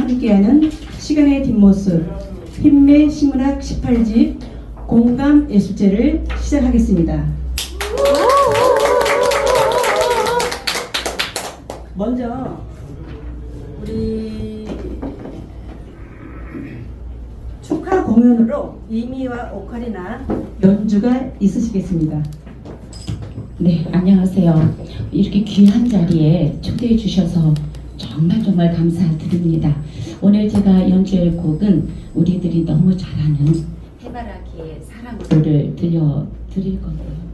함께하는 시간의 뒷모습 힘내 식문학 18집 공감 예술제를 시작하겠습니다. 먼저 우리 축하 공연으로 이미와 오카리나 연주가 있으시겠습니다. 네, 안녕하세요. 이렇게 귀한 자리에 초대해 주셔서 정말 감사드립니다. 오늘 제가 연주할 곡은 우리들이 너무 잘 아는 해바라기의 사랑을 들려드릴 건데요.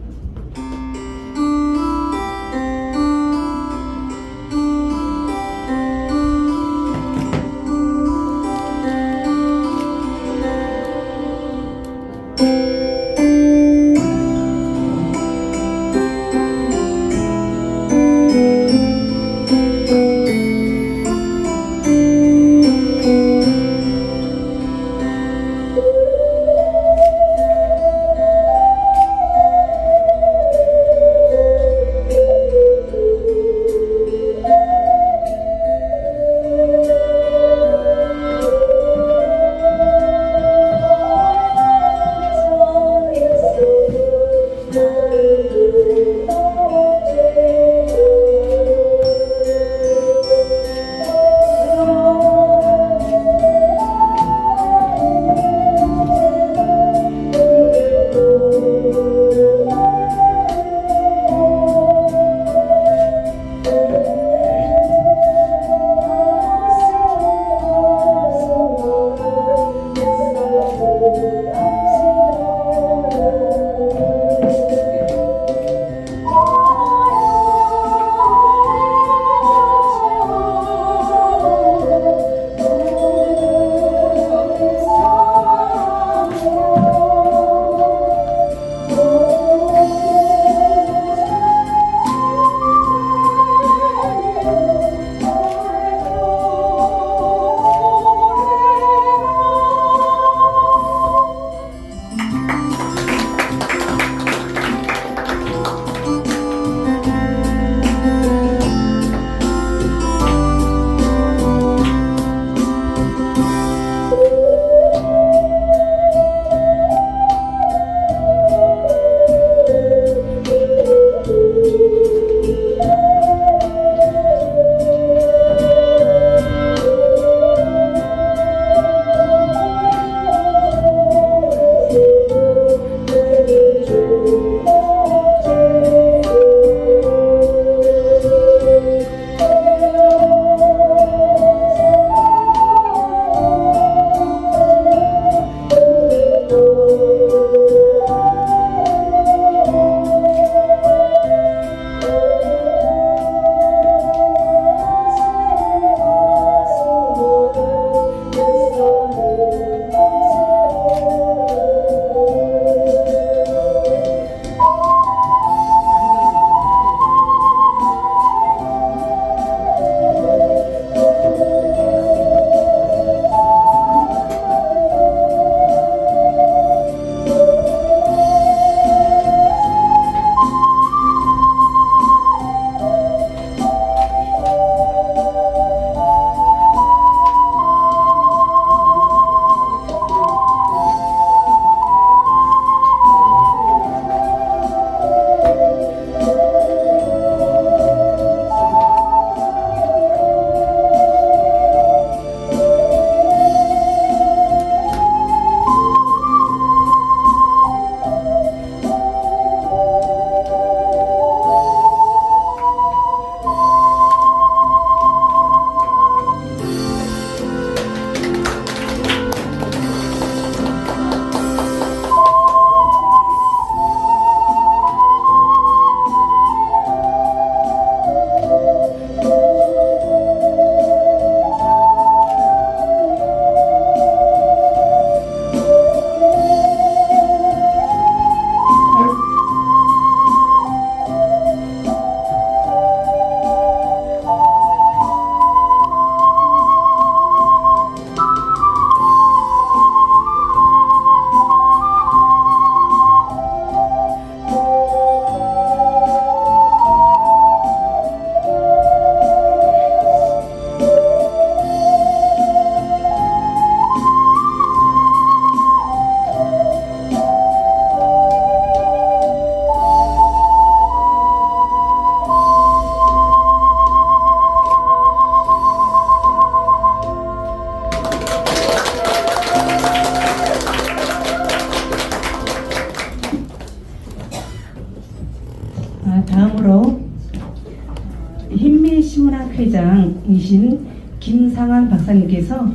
회장이신 김상환 박사님께서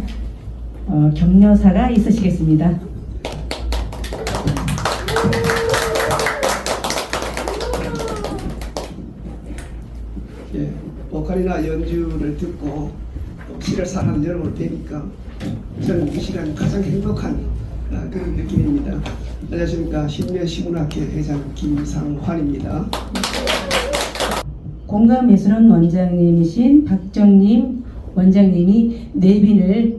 격려사가 있으시겠습니다. 예, 보컬이나 연주를 듣고 또 시를 사랑하는 여러분을 뵈니까 저는 이 시간이 가장 행복한 그런 느낌입니다. 안녕하십니까. 신매시문학회 회장 김상환입니다. 공감예술원 원장님이신 박정림 원장님이 내빈을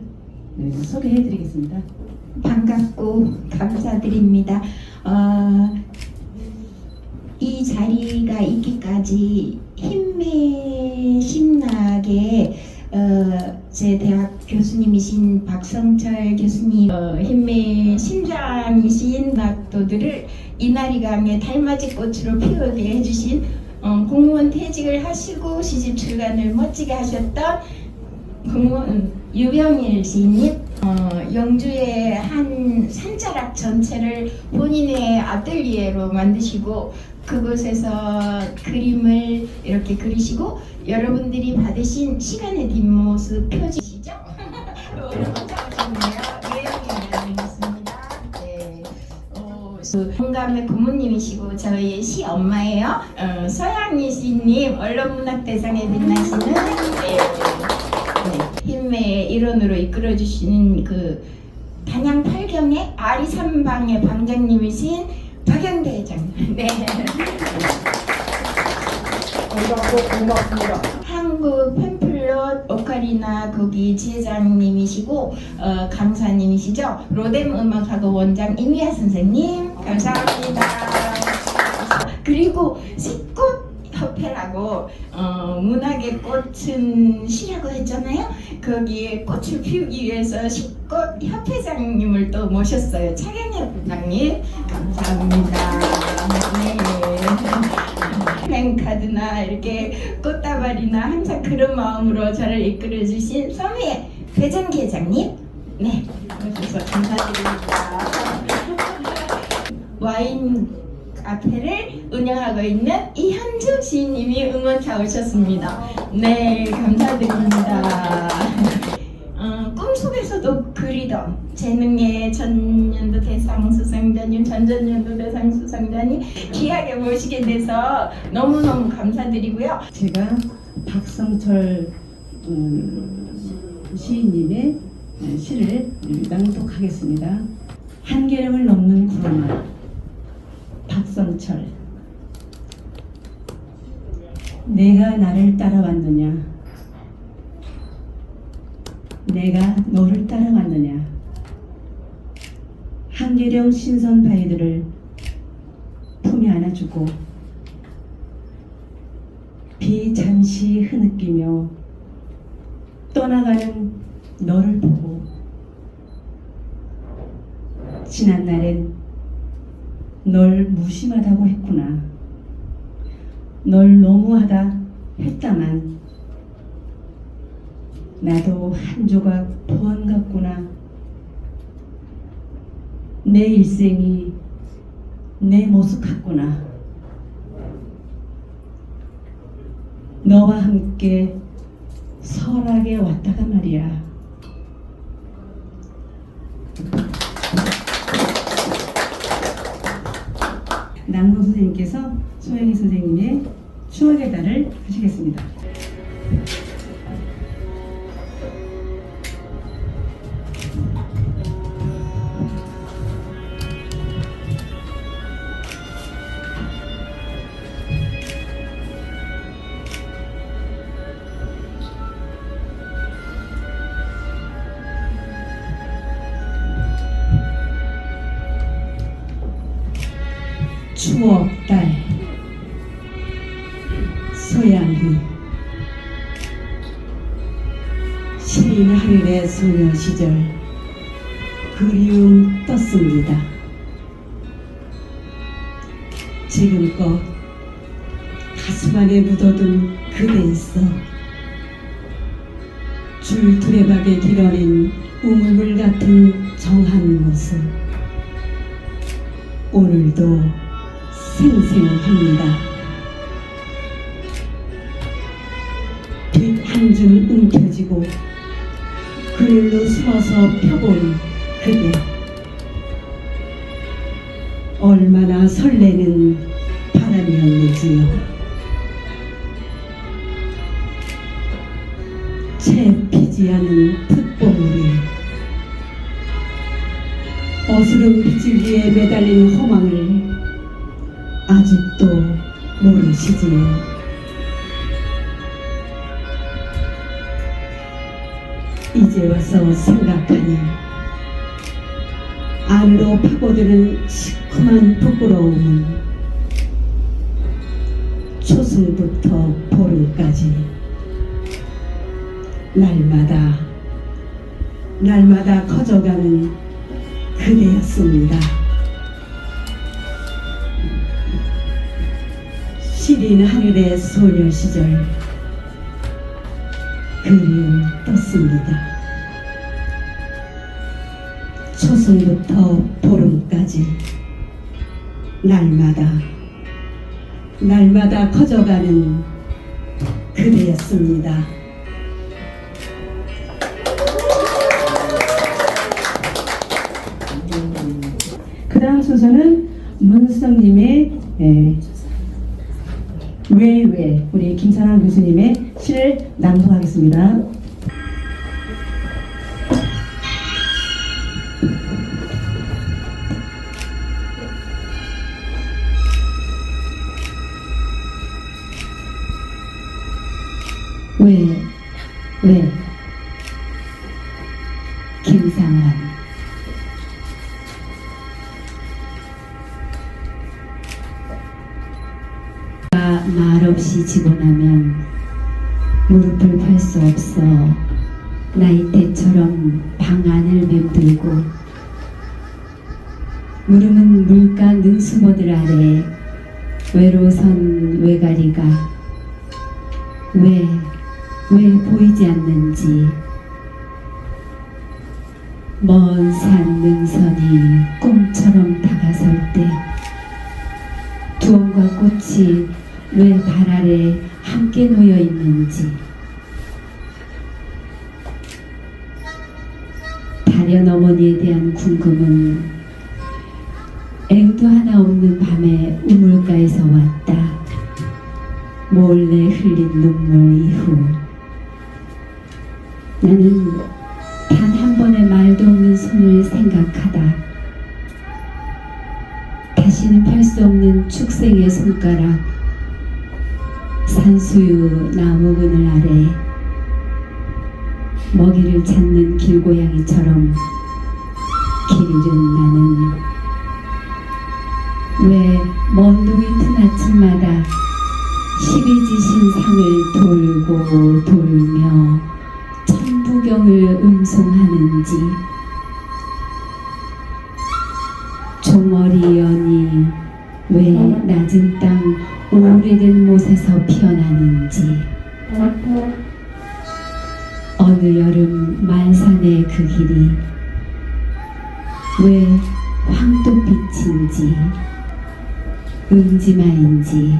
소개해드리겠습니다. 반갑고 감사드립니다. 이 자리가 있기까지 힘매심락의 제 대학 교수님이신 박성철 교수님, 힘매심장이신 낙도들을 이나리강의 달맞이 꽃으로 피우게 해주신 공무원 퇴직을 하시고 시집 출간을 멋지게 하셨던 공무원 유병일 시인님, 영주의 한 산자락 전체를 본인의 아뜰리에로 만드시고 그곳에서 그림을 이렇게 그리시고 여러분들이 받으신 시간의 뒷모습 표지시죠? 오늘 찾아오셨네요. 예영이입니다. 네. 공감의 고모님이시고 저희의 시 엄마예요. 서양희 시님 언론문학대상에 빛나시는 힘의 일원으로 이끌어주시는 그 단양 8경의 아리산방의 방장님이신 박영대 회장님. 네. 고맙습니다. 한국 팸플롯 오카리나 거기 지회장님이시고 강사님이시죠. 로뎀 음악학원 원장 임희아 선생님 감사합니다. 그리고 식꽃 협회라고 문학의 꽃은 시라고 했잖아요. 거기에 꽃을 피우기 위해서 식꽃 협회장님을 또 모셨어요. 차경엽 부장님 감사합니다. 네. 플랜카드나 이렇게 꽃다발이나 항상 그런 마음으로 저를 이끌어주신 서미애 배정기 회장님 네 오셔서 감사드립니다. 와인 카페를 운영하고 있는 이현주 시인님이 응원차 오셨습니다. 네, 감사드립니다. 꿈속에서도 그리던 재능의 전년도 대상 수상자님, 전전년도 대상 수상자님 귀하게 모시게 돼서 너무너무 감사드리고요. 제가 박성철 시인님의 시를 낭독하겠습니다. 한계령을 넘는 구름아. 박성철. 내가 나를 따라왔느냐? 내가 너를 따라왔느냐? 한계령 신선 바위들을 품에 안아주고 비 잠시 흐느끼며 떠나가는 너를 보고 지난 날엔 널 무심하다고 했구나. 널 너무하다 했다만 나도 한 조각 보안 같구나. 내 일생이 내 모습 같구나. 너와 함께 설하게 왔다가 말이야. 남궁 선생님께서 소영희 선생님의 추억의 달을 하시겠습니다. 추억달 소양희 시린 하늘의 소녀 시절 그리움 떴습니다. 지금껏 가슴 안에 묻어둔 그대 있어 줄 두레박에 길어린 우물물 같은 정한 모습 오늘도 생생합니다. 빛 한 줌 움켜쥐고 그늘로 숨어서 펴본 그대. 얼마나 설레는 바람이었는지요. 채 피지 않은 풋봉우리, 어스름 비줄기에 매달린 허망을 아직도 모르시지요. 이제 와서 생각하니 안으로 파고드는 시큼한 부끄러움은 초승부터 보름까지 날마다 커져가는 그대였습니다. 시린 하늘의 소녀 시절 그리움 떴습니다. 초승부터 보름까지 날마다 커져가는 그대였습니다. 그 다음 순서는 문수정님의 왜 우리 김사랑 교수님의 시를 낭송하겠습니다. 왜 김상원. 말없이 지고 나면 무릎을 펼 수 없어 나이테처럼 방 안을 맴돌고 물음은 물가 능수모들 아래 외로선 외가리가 왜 보이지 않는지 먼 산 능선이 꿈처럼 다가설 때 두원과 꽃이 왜 발 아래 함께 놓여 있는지 다련 어머니에 대한 궁금은 앵두 하나 없는 밤에 우물가에서 왔다. 몰래 흘린 눈물 이후 나는 단 한 번의 말도 없는 손을 생각하다. 다시는 펼 수 없는 축생의 손가락, 산수유 나무 그늘 아래 먹이를 찾는 길고양이처럼 길 잃은 나는 왜 먼 동이 튼 아침마다 12지신 상을 돌고 돌며 천부경을 음송하는지 조머리 연이 왜 낮은 땅 오래된 못에서 피어나는지 어느 여름 말산의 그 길이 왜 황토빛인지 음지마인지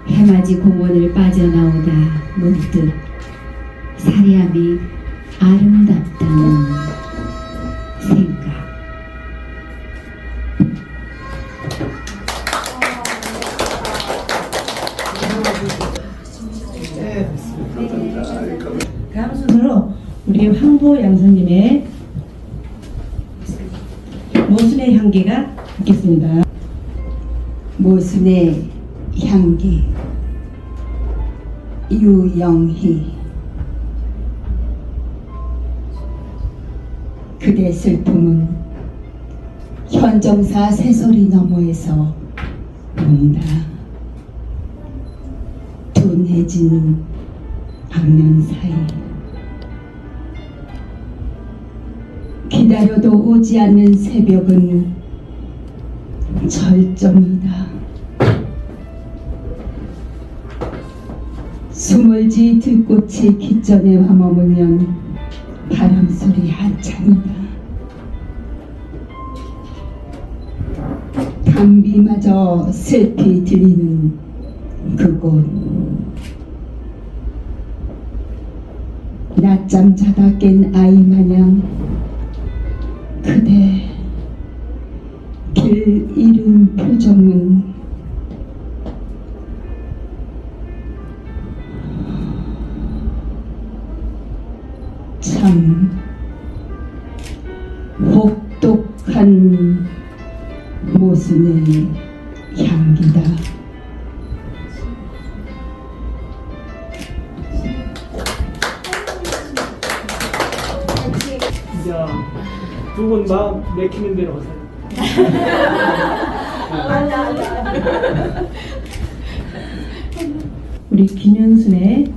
해맞이 공원을 빠져나오다 문득 사리함이 아름답다는 생각. 다음 순서로 우리 황보 양선님의 모순의 향기가 있겠습니다. 모순의 향기. 유영희. 그대 슬픔은 현정사 새소리 너머에서 온다. 둔해진 방면 사이 기다려도 오지 않는 새벽은 절정이다. 수물지 들꽃이 깃전에 와머물면 바람소리 한창이다. 담비마저 슬피 들리는 그곳. 낮잠 자다 깬 아이 마냥 그대 길 잃은 표정은 참 혹독한 모순의 향기다. 진짜 두 분 마음 내키는 대로 하세요. 우리 김현순의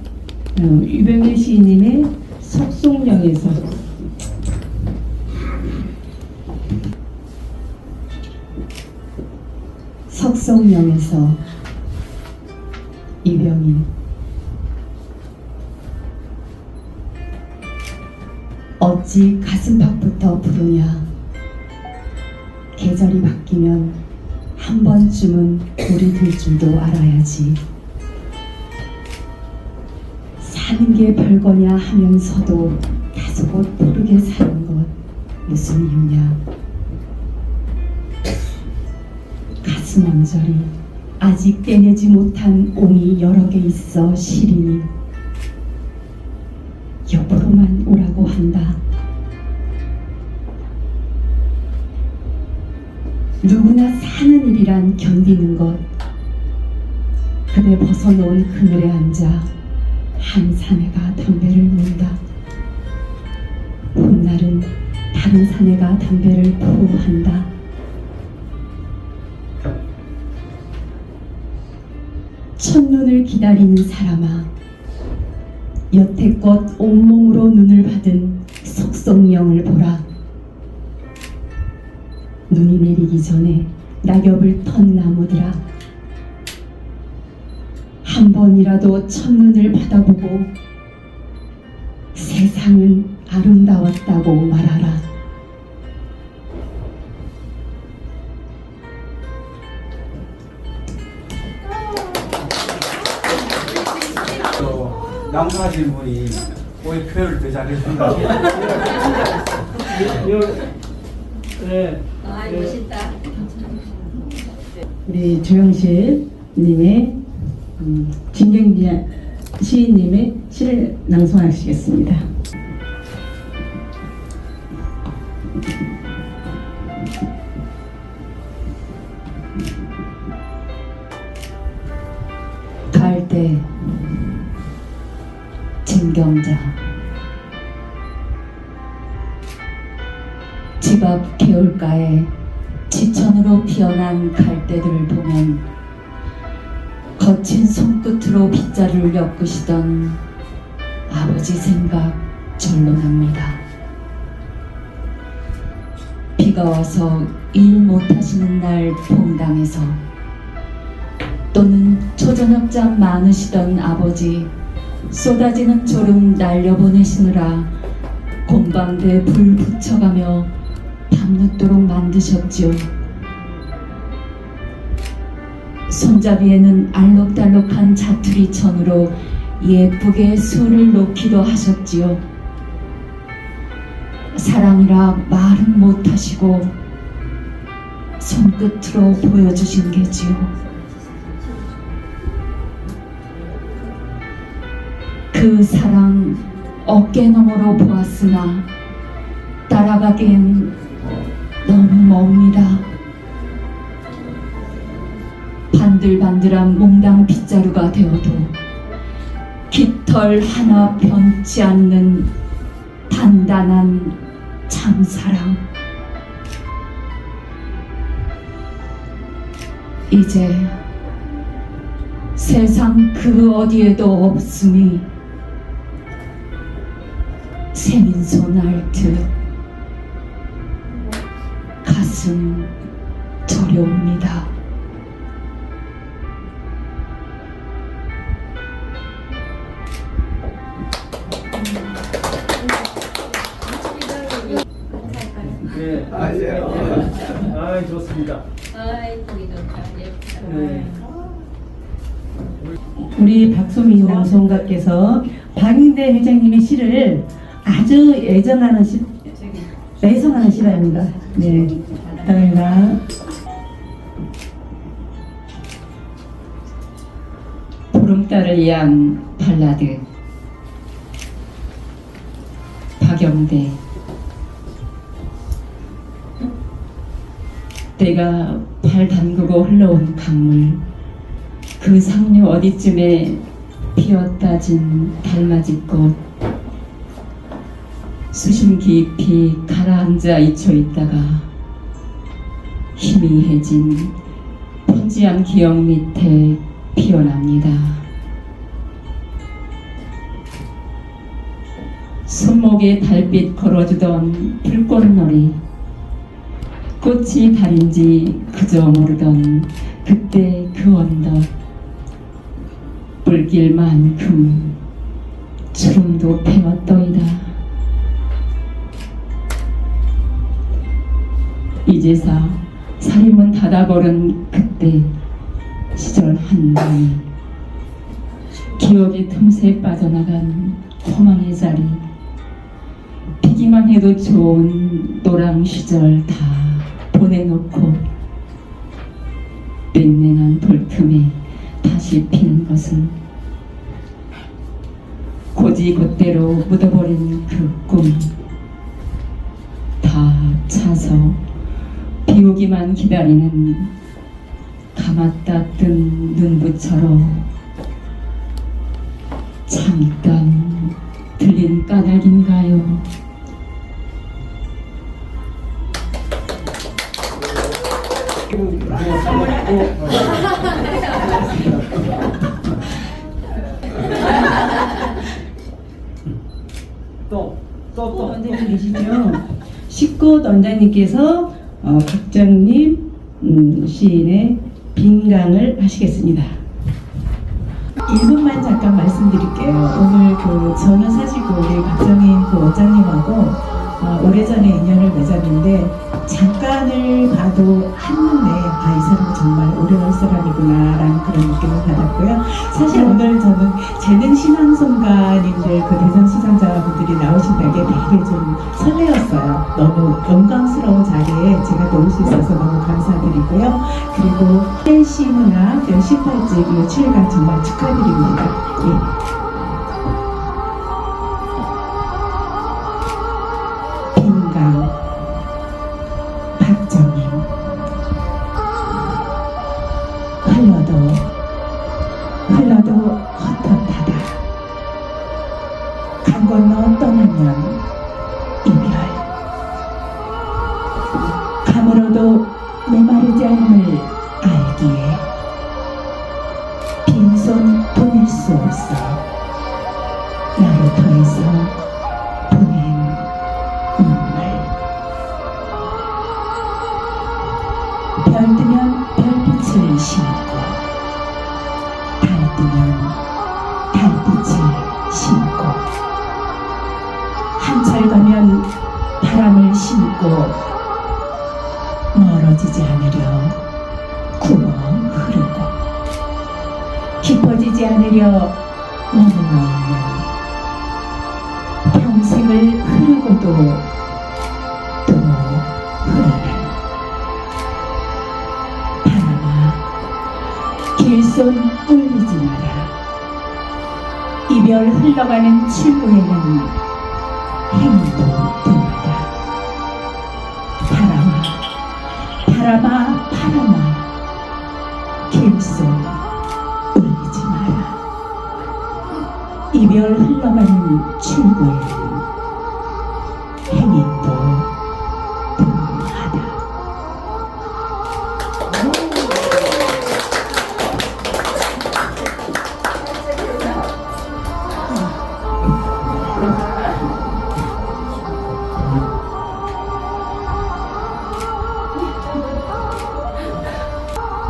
유병일 시인님의 석송령에서 석성령에서 이병일. 어찌 가슴팍부터 부르냐. 계절이 바뀌면 한 번쯤은 우리 들 줄도 알아야지. 사는 게 별거냐 하면서도 다소곳 모르게 사는 것 무슨 이유냐. 가슴 언저리 아직 떼내지 못한 옹이 여러 개 있어 시리니 옆으로만 오라고 한다. 누구나 사는 일이란 견디는 것. 그대 벗어놓은 그늘에 앉아 한 사내가 담배를 문다. 훗날은 다른 사내가 담배를 포한다. 첫눈을 기다리는 사람아, 여태껏 온몸으로 눈을 받은 석성령을 보라. 눈이 내리기 전에 낙엽을 턴 나무들아, 한 번이라도 첫눈을 받아보고 세상은 아름다웠다고 말하라. 남사하시는 분이 오늘 표현을 더 잘했습니다. 네. 우리 조영실 님의 진경지 시인님의 시를 낭송하시겠습니다. 갈대 진경자. 집 앞 개울가에 지천으로 피어난 갈대들을 보면 거친 손끝으로 빗자루를 엮으시던 아버지 생각 절로 납니다. 비가 와서 일 못하시는 날 퐁당에서 또는 초저녁잠 많으시던 아버지 쏟아지는 졸음 날려보내시느라 곰방대 불 붙여가며 밤늦도록 만드셨지요. 손잡이에는 알록달록한 자투리 천으로 예쁘게 술을 놓기도 하셨지요. 사랑이라 말은 못하시고 손끝으로 보여주신 게지요. 그 사랑 어깨너머로 보았으나 따라가기엔 너무 멉니다. 반들반들한 몽당 빗자루가 되어도 깃털 하나 변치 않는 단단한 참사랑. 이제 세상 그 어디에도 없음이 세민손 알듯 가슴 저려옵니다. 네. 아, 예. 아, 좋습니다. 아이 보기 좋다. 예쁘다. 네. 우리 박소민 낭송가께서 방인대 회장님의 시를 아주 애정하는 애성하는 시라입니다. 네, 감사합니다. 보름달을 위한 발라드 박영대. 내가 발 담그고 흘러온 강물, 그 상류 어디쯤에 피었다 진 달맞이꽃, 수심 깊이 가라앉아 잊혀 있다가 희미해진 편지한 기억 밑에 피어납니다. 손목에 달빛 걸어주던 불꽃놀이, 꽃이 달인지 그저 모르던 그때 그 언덕, 뿔길만큼 주름도 패었더이다. 이제서 사림은 닫아버린 그때 시절 한밤, 기억의 틈새 빠져나간 호망의 자리, 피기만 해도 좋은 노랑 시절 다 보내놓고 맹맹한 돌틈에 다시 피는 것은 고지곧대로 묻어버린 그 꿈 다 차서 비오기만 기다리는 감았다 뜬 눈부처럼 잠깐 들린 까닭인가요? 식꽃 원장님 계시죠? 식꽃 원장님께서 박정림 시인의 빈강을 하시겠습니다. 1분만 잠깐 말씀드릴게요. 오늘 저는 사실 우리 박정인 원장님하고 오래전에 인연을 맺었는데 잠깐을 봐도 한눈에 이 사람은 정말 오래갈 사람이구나 라는 그런 느낌을 받았고요. 사실 오늘 저는 재능 신앙송가님들 대상 수상자분들이 나오신다는 게 되게 좀 설레었어요. 너무 영광스러운 자리에 제가 또 올 수 있어서 너무 감사드리고요. 그리고 헬시문학 18집 7강 정말 축하드립니다. 예. 박정임. 흘러도 헛헛하다. 강 건너 떠나면 이별. 가물어도 메마르지 않음을 알기에 빈손 보낼 수 없어. 야로터에서 보낸 눈물. 별 뜨면 별빛을 심고, 달 뜨면 달빛을 심고, 한철 가면 바람을 심고, 멀어지지 않으려 구워 흐르고, 깊어지지 않으려 머물러 있는 평생을 흐르고도 또 흐르는 길손 울리지 마라. 이별 흘러가는 칠구에는 행도 뜸하다. 바람아 길손 울리지 마라. 이별 흘러가는 칠구에는 행인도 뜸하다.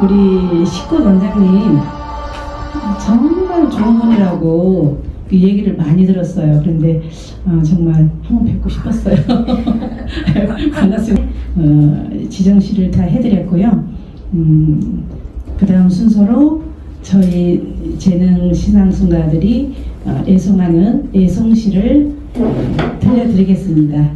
우리 식꽃 원장님 정말 좋은 분이라고 그 얘기를 많이 들었어요. 그런데 정말 한번 뵙고 싶었어요. 반갑습니다. 지정시를 다 해드렸고요. 그 다음 순서로 저희 재능 신앙송가들이 애송하는 애송시를 들려드리겠습니다.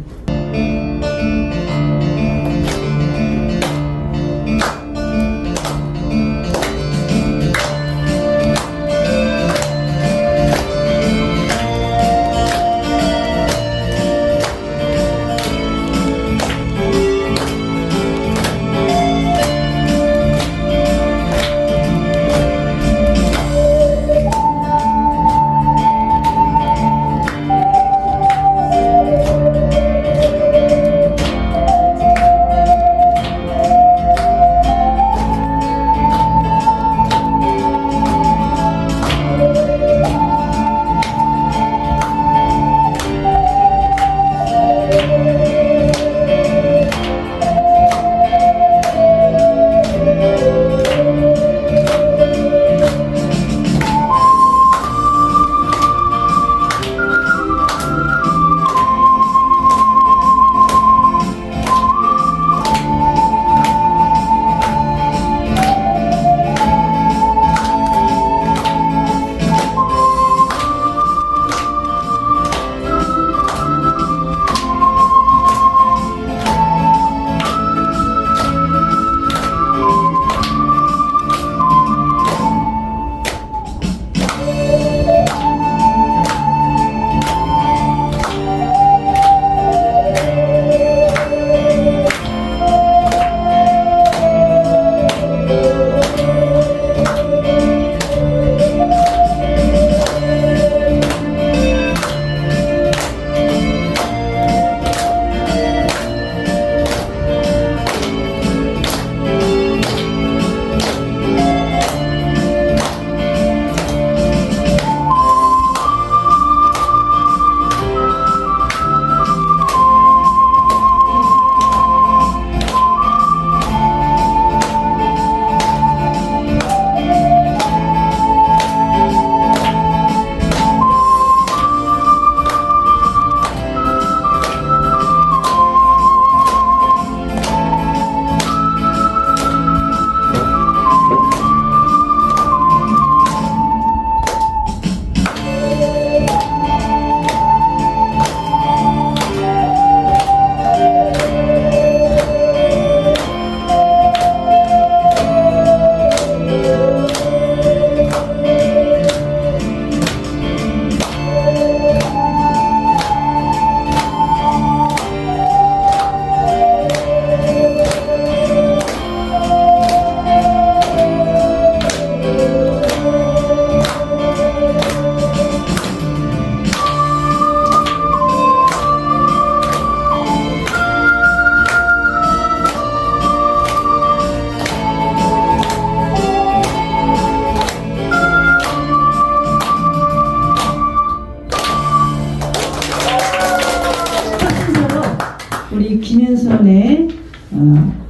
우리 김현선의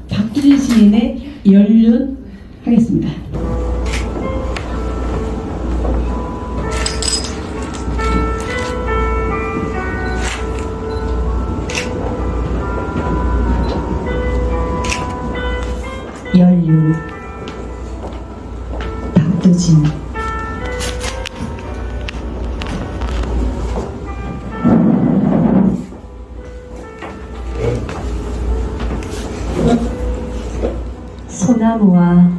박기진 시인의 연륜 하겠습니다. 연륜 박두진. 소나무와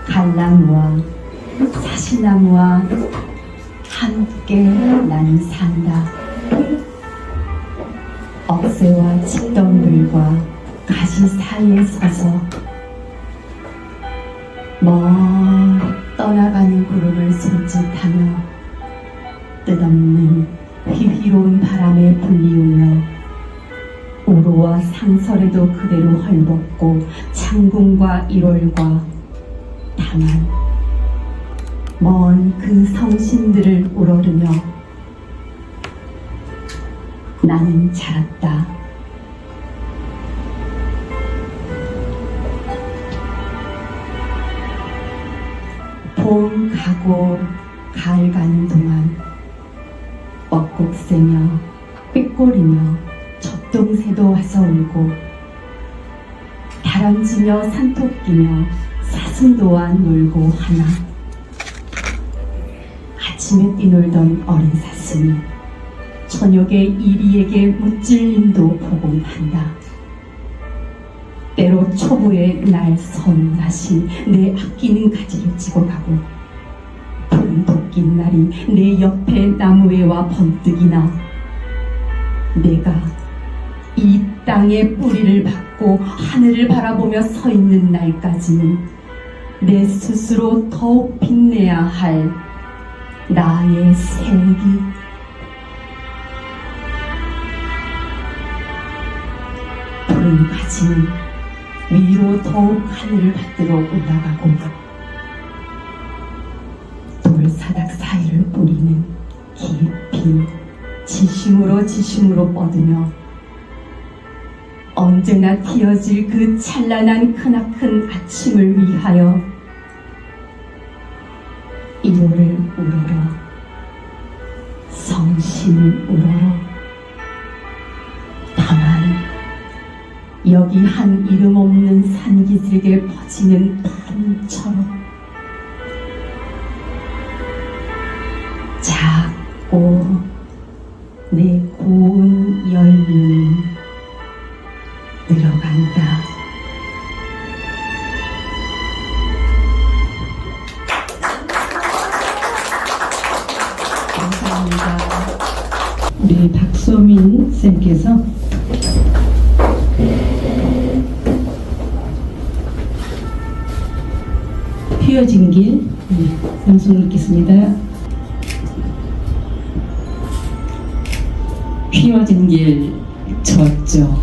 갈나무와 사시나무와 함께 나는 산다. 억새와 칡덩들과 가시 사이에 서서 멀리 떠나가는 구름을 손짓하며 뜻없는 희희로운 바람에 불리우며 우로와 상설에도 그대로 헐벗고 창궁과 1월과 다만 먼 그 성신들을 우러르며 나는 자랐다. 봄 가고 가을 가는 동안 뻐꾹새며 삑꼬리며 젖동새도 와서 울고 다람쥐며 산토끼며 사슴도와 놀고 하나. 아침에 뛰놀던 어린 사슴이 저녁에 이리에게 무찔림도 보곤 한다. 때로 초보에 날 선나시 내 아끼는 가지를 찍어가고 푸른 도끼 날이 내 옆에 나무에 와 번뜩이나 내가 이 땅의 뿌리를 받고 하늘을 바라보며 서 있는 날까지는 내 스스로 더욱 빛내야 할 나의 색이 푸른 가지는 위로 더욱 하늘을 받들어 올라가고 돌사닥 사이를 뿌리는 깊이 지심으로 뻗으며 언제나 튀어질 그 찬란한 크나큰 아침을 위하여 이노를 우러러 성심을 우러러 다만 여기 한 이름 없는 산기슭에 퍼지는 바람처럼 작고 내 고운 열매는 늘어간다. 감사합니다. 우리 박소민 쌤께서 휘어진 길 방송 읽겠습니다. 휘어진 길 저쪽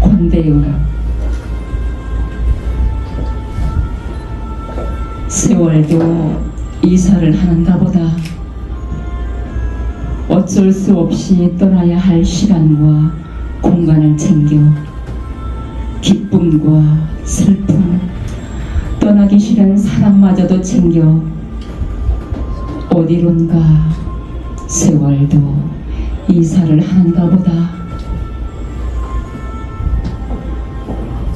권대유가 세월도 이사를 하는가 보다. 어쩔 수 없이 떠나야 할 시간과 공간을 챙겨 기쁨과 슬픔, 떠나기 싫은 사랑마저도 챙겨 어디론가 세월도 이사를 하는가 보다.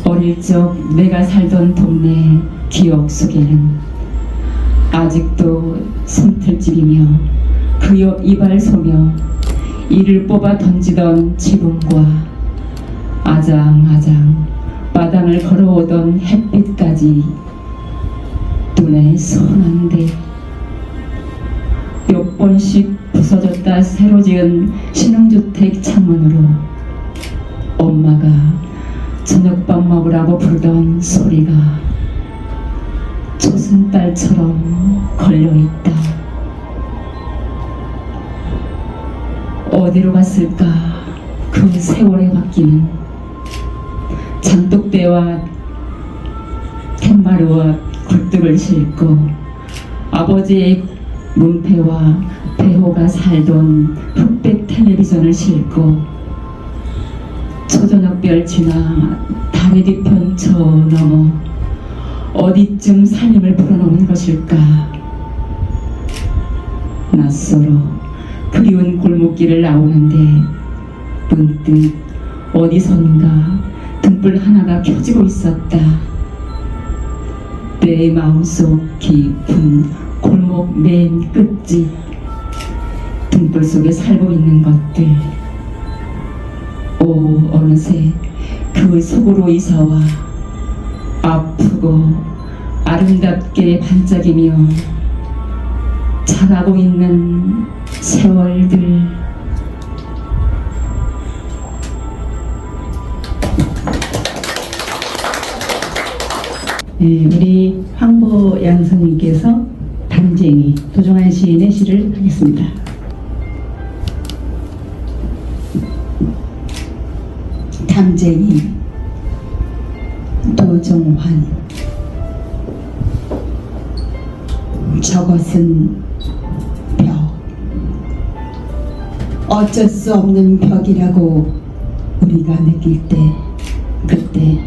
어릴 적 내가 살던 동네 기억 속에는 아직도 손틀집이며 그 옆 이발 소며 이를 뽑아 던지던 지붕과 아장아장 마당을 걸어오던 햇빛까지 눈에 선한데 몇 번씩 부서졌다 새로 지은 신흥주택 창문으로 엄마가 저녁밥 먹으라고 부르던 소리가 초승달처럼 걸려있다. 어디로 갔을까 그 세월의 바퀴는. 장독대와 툇마루와 굴뚝을 싣고 아버지의 문패와 배호가 살던 흑백 텔레비전을 싣고 초저녁별 지나 달의 뒤편 저 넘어 어디쯤 살림을 풀어놓은 것일까. 낯설어 그리운 골목길을 나오는데 문득 어디선가 등불 하나가 켜지고 있었다. 내 마음속 깊은 골목 맨 끝집 등불 속에 살고 있는 것들. 오, 어느새 그 속으로 이사와 아프고 아름답게 반짝이며 자라고 있는 세월들. 네, 우리 황보양 선생님께서 담쟁이 도종환 시인의 시를 하겠습니다. 담쟁이 도종환. 저것은 벽. 어쩔 수 없는 벽이라고 우리가 느낄 때 그때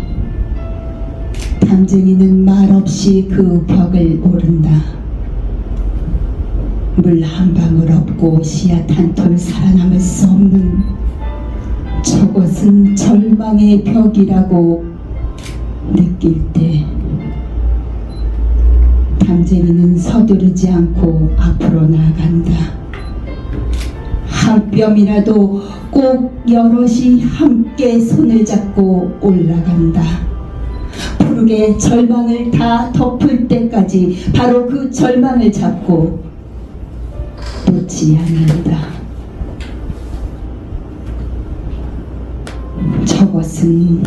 담쟁이는 말없이 그 벽을 오른다. 물 한 방울 없고 씨앗 한 톨 살아남을 수 없는 저것은 절망의 벽이라고 느낄 때 담쟁이는 서두르지 않고 앞으로 나아간다. 한 뼘이라도 꼭 여럿이 함께 손을 잡고 올라간다. 푸르게 절망을 다 덮을 때까지 바로 그 절망을 잡고 놓지 않는다. 저것은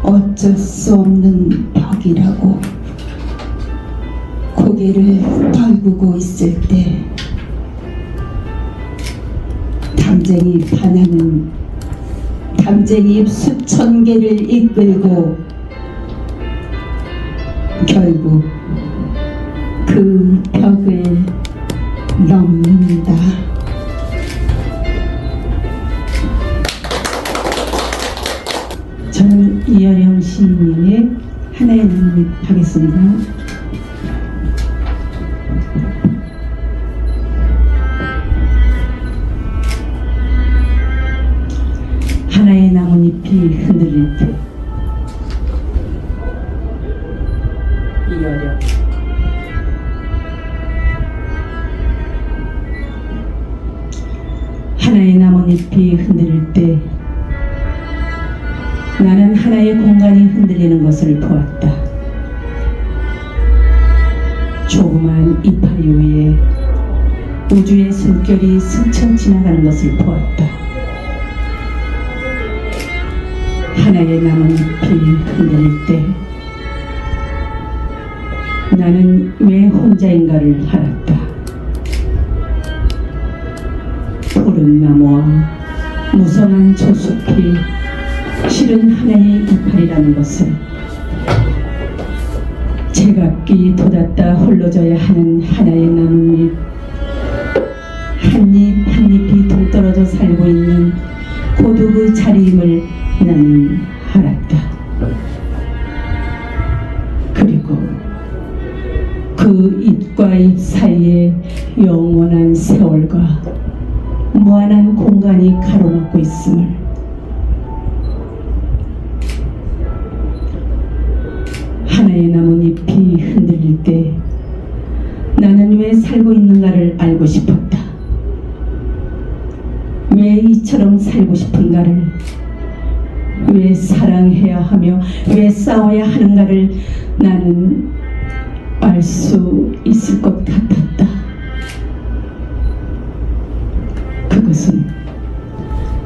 어쩔 수 없는 벽이라고 고개를 떨구고 있을 때 담쟁이 하나는 담쟁이 수천 개를 이끌고 결국 그 벽을 넘는다. 저는 이여령 시인의 하나의 나뭇잎 하겠습니다. 하나의 나뭇잎이 흔들릴 때 이여령. 하나의 나뭇잎이 흔들릴 때 나는 하나의 공간이 흔들리는 것을 보았다. 조그만 이파리 위에 우주의 숨결이 스쳐 지나가는 것을 보았다. 하나의 나뭇잎이 흔들릴 때 나는 왜 혼자인가를 알았다. 푸른 나무와 무성한 초숲이 실은 하나의 이파리라는 것을, 제각기 돋았다 홀로져야 하는 하나의 나뭇잎, 한 잎 한 잎이 동떨어져 살고 있는 고독의 자리임을 나는 알았다. 그리고 그 잎과 잎 사이에 영원한 세월과 무한한 공간이 가로막고 있음을, 하나의 나뭇잎이 흔들릴 때 나는 왜 살고 있는가를 알고 싶었다. 왜 이처럼 살고 싶은가를, 왜 사랑해야 하며 왜 싸워야 하는가를 나는 알 수 있을 것 같았다. 그것은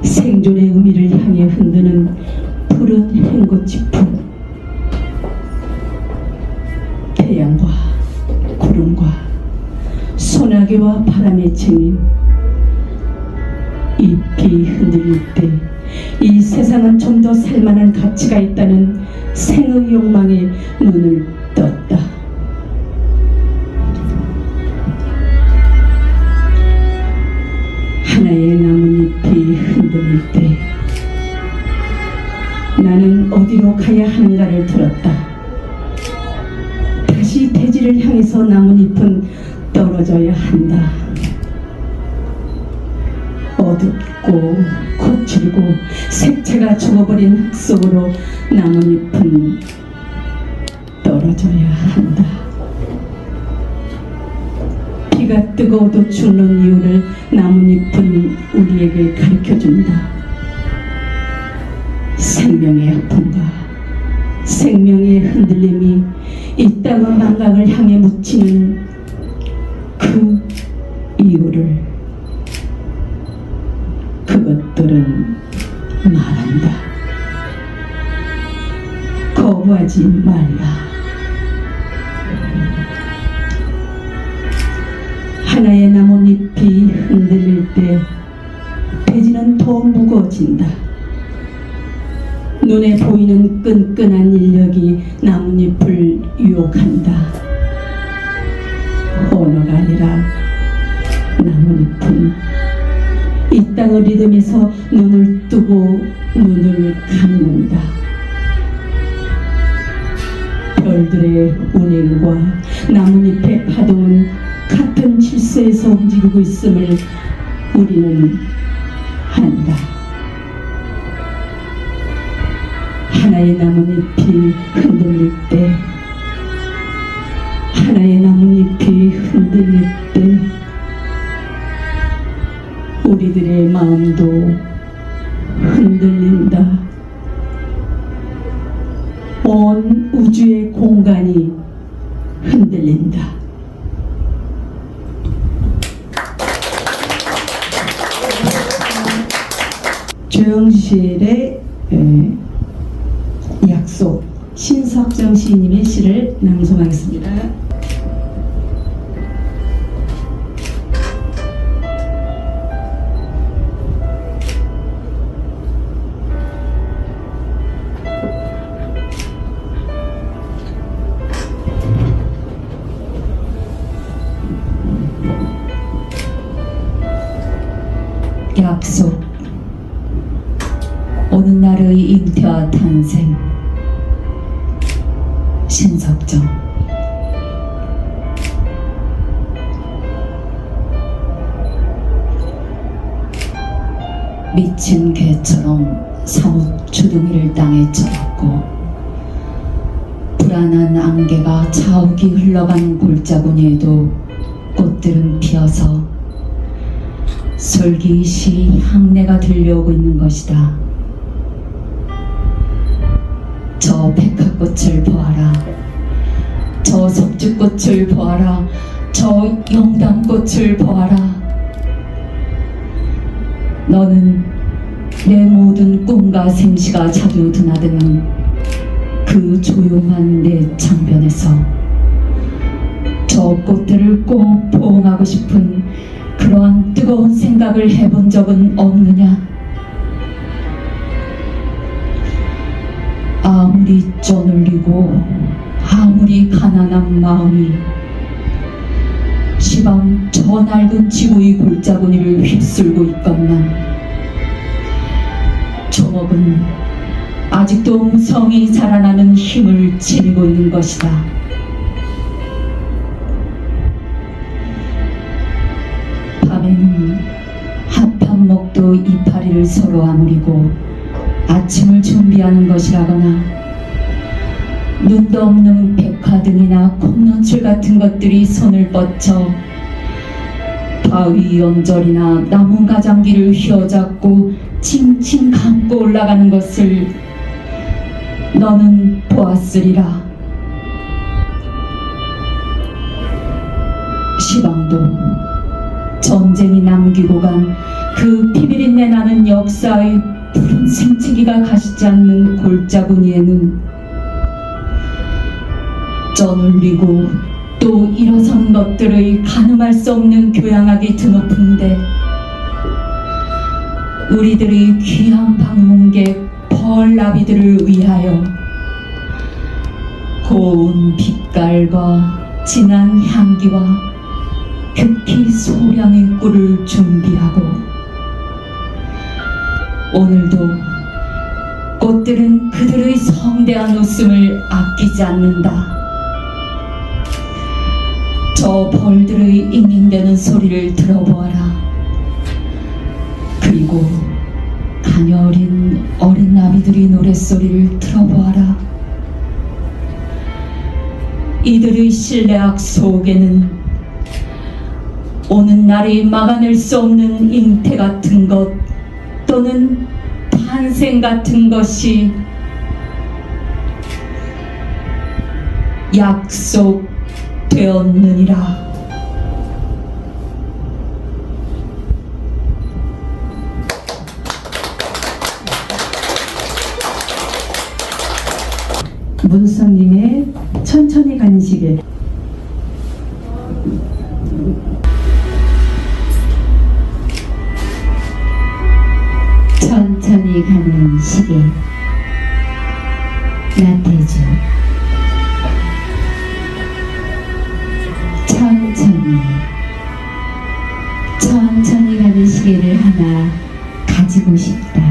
생존의 의미를 향해 흔드는 푸른 행꽃잎은 태양과 구름과 소나기와 바람의 챙임, 잎이 흔들릴 때 이 세상은 좀 더 살만한 가치가 있다는 생의 욕망에 눈을 떴다. 하나의 나뭇잎이 흔들릴 때 나는 어디로 가야 하는가를 들었다. 다시 대지를 향해서 나뭇잎은 떨어져야 한다. 어둡고 거칠고 색채가 죽어버린 흙 속으로 나뭇잎은 떨어져야 한다. 비가 뜨거워도 죽는 이유를 나뭇잎은 우리에게 가르쳐준다. 생명의 아픔과 생명의 흔들림이 이 땅의 망각을 향해 묻히는 그 이유를 그것들은 말한다. 거부하지 말라. 하나의 나뭇잎이 흔들릴 때 대지는 더 무거워진다. 눈에 보이는 끈끈한 인력이 나뭇잎을 유혹한다. 언어가 아니라 나뭇잎은 이 땅의 리듬에서 눈을 뜨고 눈을 감는다. 별들의 운행과 나뭇잎의 파동은 같은 질서에서 움직이고 있음을 우리는 안다. 하나의 나뭇잎이 흔들릴 때, 하나의 나뭇잎이 흔들릴 때 우리들의 마음도 흔들린다. 온 우주의 공간이 흔들린다. 조영실의 약속, 신석정 시인님의 시를 낭송하겠습니다. 약속. 어느 날의 잉태와 탄생. 신석정. 미친 개처럼 사뭇 주둥이를 땅에 쳐박고 불안한 안개가 자욱이 흘러간 골짜구니에도 꽃들은 피어서 솔깃이 향내가 들려오고 있는 것이다. 저 백화꽃을 보아라. 저 석주꽃을 보아라. 저 영담꽃을 보아라. 너는 내 모든 꿈과 생시가 자주 드나드는 그 조용한 내 창변에서 저 꽃들을 꼭 포옹하고 싶은 그러한 뜨거운 생각을 해본 적은 없느냐? 아무리 쪄눌리고 아무리 가난한 마음이 시방 저 낡은 지구의 골짜구니를 휩쓸고 있건만 조목은 아직도 무성히 자라나는 힘을 지니고 있는 것이다. 밤에는 합판목도 이파리를 서로 아무리고 아침을 준비하는 것이라거나 눈도 없는 백화등이나 콩눈출 같은 것들이 손을 뻗쳐 바위 연절이나 나무 가장기를 휘어잡고 칭칭 감고 올라가는 것을 너는 보았으리라. 시방도 전쟁이 남기고 간 그 피비린내 나는 역사의 푸른 생채기가 가시지 않는 골짜구니에는 쪄눌리고 또 일어선 것들의 가늠할 수 없는 교양학이 드높은데 우리들의 귀한 방문객 벌나비들을 위하여 고운 빛깔과 진한 향기와 극히 소량의 꿀을 준비하고 오늘도 꽃들은 그들의 성대한 웃음을 아끼지 않는다. 저 벌들의 잉잉대는 소리를 들어보아라. 그리고 가녀린 어린 나비들의 노랫소리를 들어보아라. 이들의 실내악 속에는 오는 날이 막아낼 수 없는 잉태 같은 것 또는 탄생 같은 것이 약속되었느니라. 문성님의 천천히 가는 시계. 천천히 가는 시계. 나태주. 천천히 가는 시계를 하나 가지고 싶다.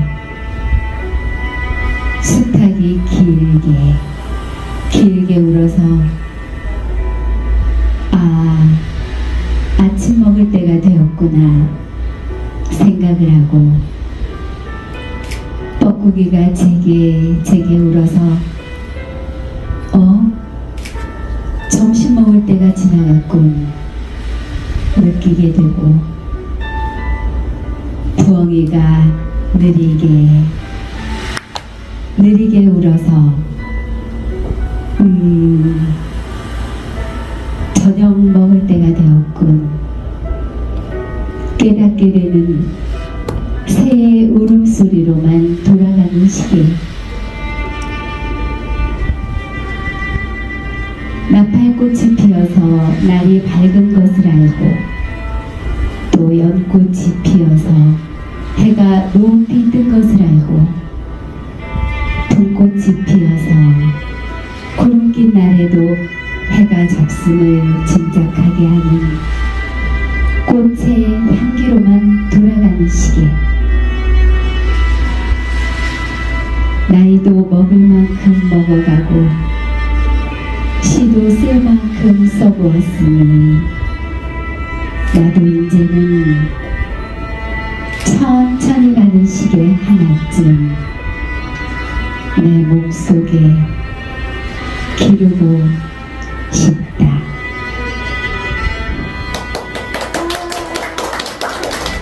수탉이 길게 울어서 아침 먹을 때가 되었구나 생각을 하고 뻐꾸기가 제게 울어서 점심 먹을 때가 지나갔군 느끼게 되고 부엉이가 느리게 울어서 저녁 먹을 때가 되었군 깨닫게 되는 새의 울음소리로만 돌아가는 시계 나팔꽃이 피어서 날이 밝은 것을 알고 또 연꽃이 피어서 해가 높이 뜬 것을 알고 봄꽃이 피어서 구름 낀 날에도 해가 접음을 짐작하게 하는 꽃의 향기로만 돌아가는 시계 나이도 먹을 만큼 먹어가고 시도 쓸 만큼 써보았으니 나도 이제는 천천히 가는 시계 하나쯤 내 몸속에 기르고 싶다.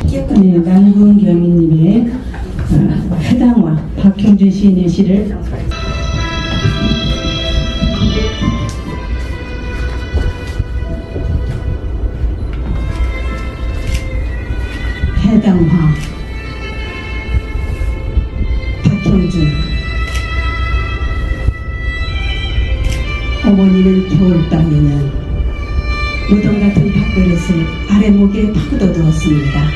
네, 남궁 경희님의 회당화 박형준 시인의 시를 회당화 박형준. 어머니는 겨울밤이면 무덤 같은 밥그릇을 아래목에 파고도 두었습니다.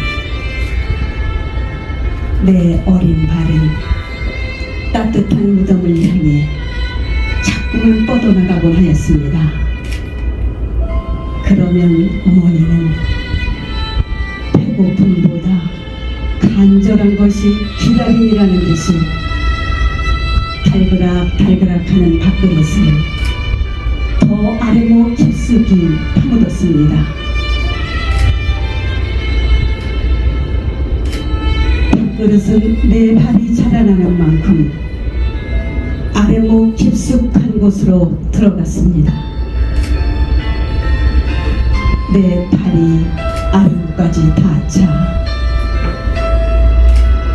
내 어린 발은 따뜻한 무덤을 향해 자꾸만 뻗어나가곤 하였습니다. 그러면 어머니는 배고픔보다 간절한 것이 기다림이라는 듯이 달그락달그락하는 밥그릇을 더 아래목 깊숙이 파묻었습니다. 밥그릇은 내 발이 자라나는 만큼 아래목 깊숙한 곳으로 들어갔습니다. 내 발이 아래목까지 닿자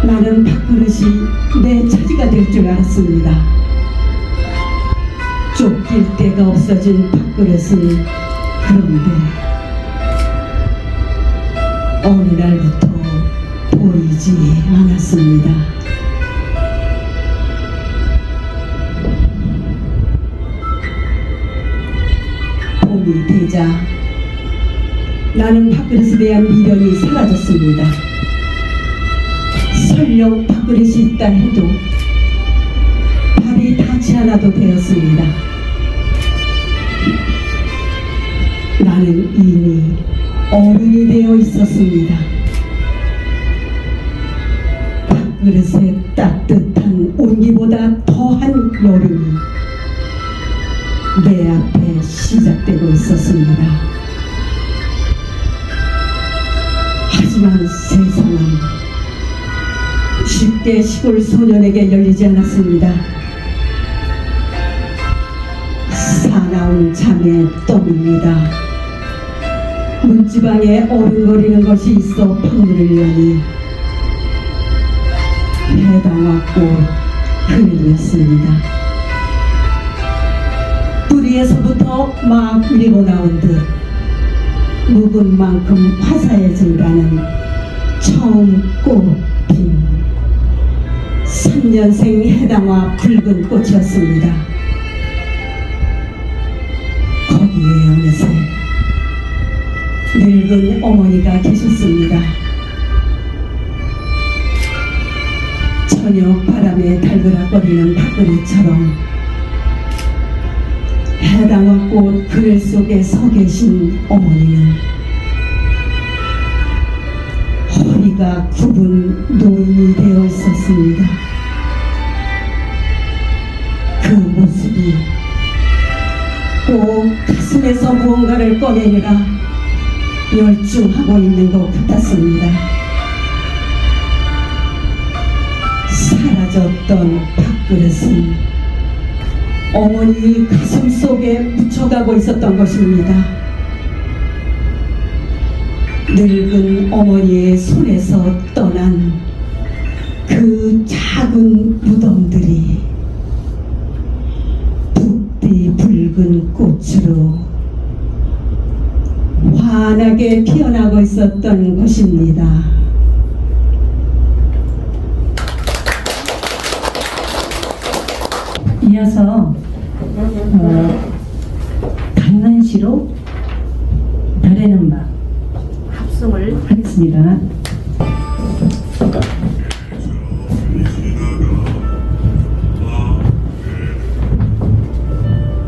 나는 밥그릇이 내 차지가 될 줄 알았습니다. 쫓길 데가 없어진 밥그릇은 그런데 어느 날부터 보이지 않았습니다. 봄이 되자 나는 밥그릇에 대한 미련이 사라졌습니다. 설령 밥그릇이 있다 해도 발이 닿지 않아도 되었습니다. 나는 이미 어른이 되어 있었습니다. 밥그릇의 따뜻한 온기보다 더한 여름이 내 앞에 시작되고 있었습니다. 하지만 세상은 쉽게 시골 소년에게 열리지 않았습니다. 사나운 잠의 똥입니다. 문지방에 어른거리는 것이 있어 방문을 여니 해당화꽃 그늘이었습니다. 뿌리에서부터 막 밀고 나온 듯 묵은 만큼 화사해진다는 처음 꽃핀 3년생 해당화 붉은 꽃이었습니다. 거기에 어느새 늙은 어머니가 계셨습니다. 저녁 바람에 달그락거리는 밥그릇처럼 해당화꽃 그늘 속에 서 계신 어머니는 허리가 굽은 노인이 되어 있었습니다. 그 모습이 꼭 가슴에서 무언가를 꺼내느라 열중하고 있는 것 같았습니다. 있었던 밥그릇은 어머니 가슴 속에 묻혀가고 있었던 것입니다. 늙은 어머니의 손에서 떠난 그 작은 무덤들이 붓디 붉은 꽃으로 환하게 피어나고 있었던 것입니다. 이어서 강난시로 달에는 밤 합성을 하겠습니다.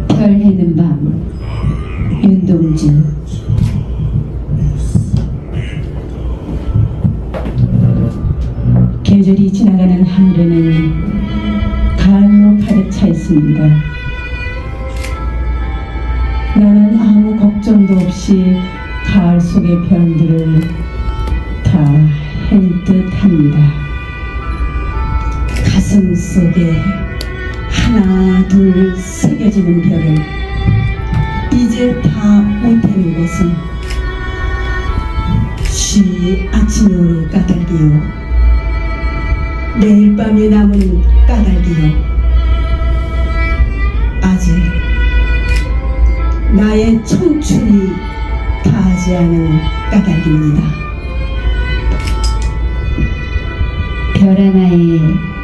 별 해는 밤 윤동주. 계절이 지나가는 하늘에는 가을로 가득 차 있습니다. 나는 아무 걱정도 없이 가을 속의 별들을 다 헬 듯합니다. 가슴 속에 하나 둘 새겨지는 별을 이제 다 못해는 것은 쉬 아침에 오는 까닭이요, 내일 밤에 남은 까닭이요, 아직 나의 청춘이 다하지 않은 까닭입니다. 별 하나의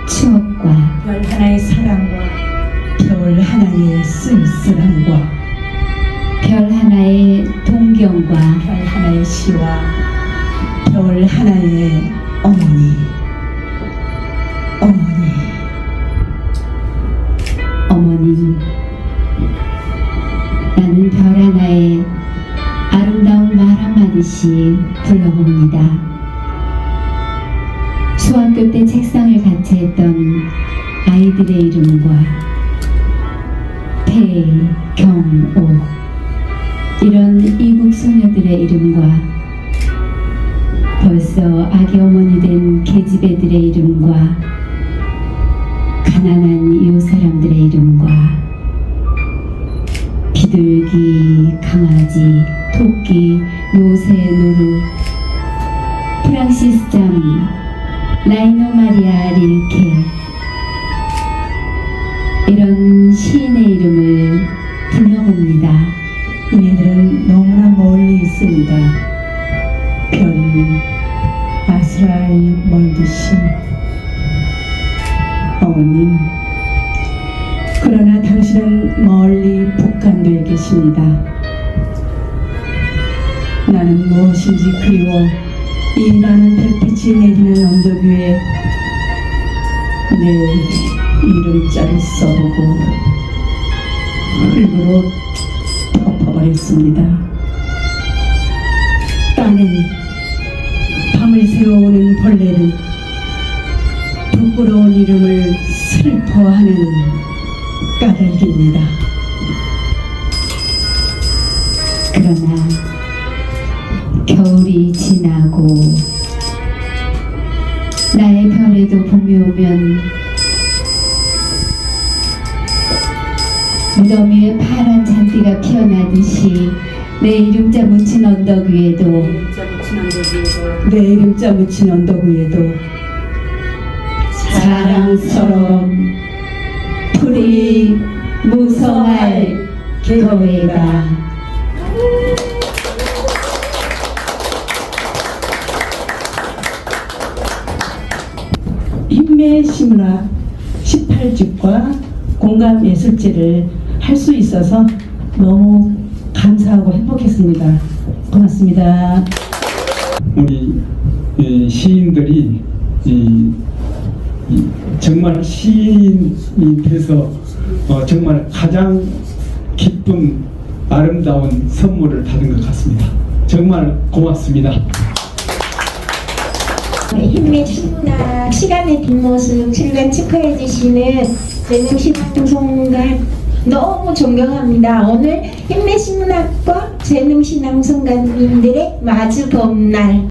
추억과 별 하나의 사랑과 별 하나의 쓸쓸함과 별 하나의 동경과 별 하나의 시와 별 하나의 어머니, 어머님, 나는 별 하나의 아름다운 말 한마디씩 불러봅니다. 중학교 때 책상을 같이 했던 아이들의 이름과 태, 경, 오 이런 이국 소녀들의 이름과 벌써 아기 어머니 된 계집애들의 이름과 가난한 이웃 사람들의 이름과 비둘기, 강아지, 토끼, 노새, 노루, 프랑시스 잠, 라이노 마리아 릴케 이런 시인의 이름을 불러봅니다. 얘들은 너무나 멀리 있습니다. 별이 아스라이 멀듯이. 어머님, 그러나 당신은 멀리 북한도에 계십니다. 나는 무엇인지 그리워 이 많은 별빛이 내리는 언덕 위에 내 이름자를 써보고 흙으로 덮어버렸습니다. 땅엔 밤을 새워오는 벌레는 부끄러운 이름을 슬퍼하는 까닭입니다. 그러나 겨울이 지나고 나의 별에도 봄이 오면 무덤 위에 파란 잔디가 피어나듯이 내 이름자 묻힌 언덕 위에도 내 이름자 묻힌 언덕 위에도 사랑스러운 풀이 무성할 교회가 힘내 시문학 18집과 공감예술제를 할 수 있어서 너무 감사하고 행복했습니다. 고맙습니다. 우리 시인들이 정말 시인이 돼서 정말 가장 기쁜 아름다운 선물을 받은 것 같습니다. 정말 고맙습니다. 힘내 신문학 시간의 뒷모습 즐거운 축하해 주시는 재능신앙송가 너무 존경합니다. 오늘 힘내 신문학과 재능신앙송가님들의 마주 봄날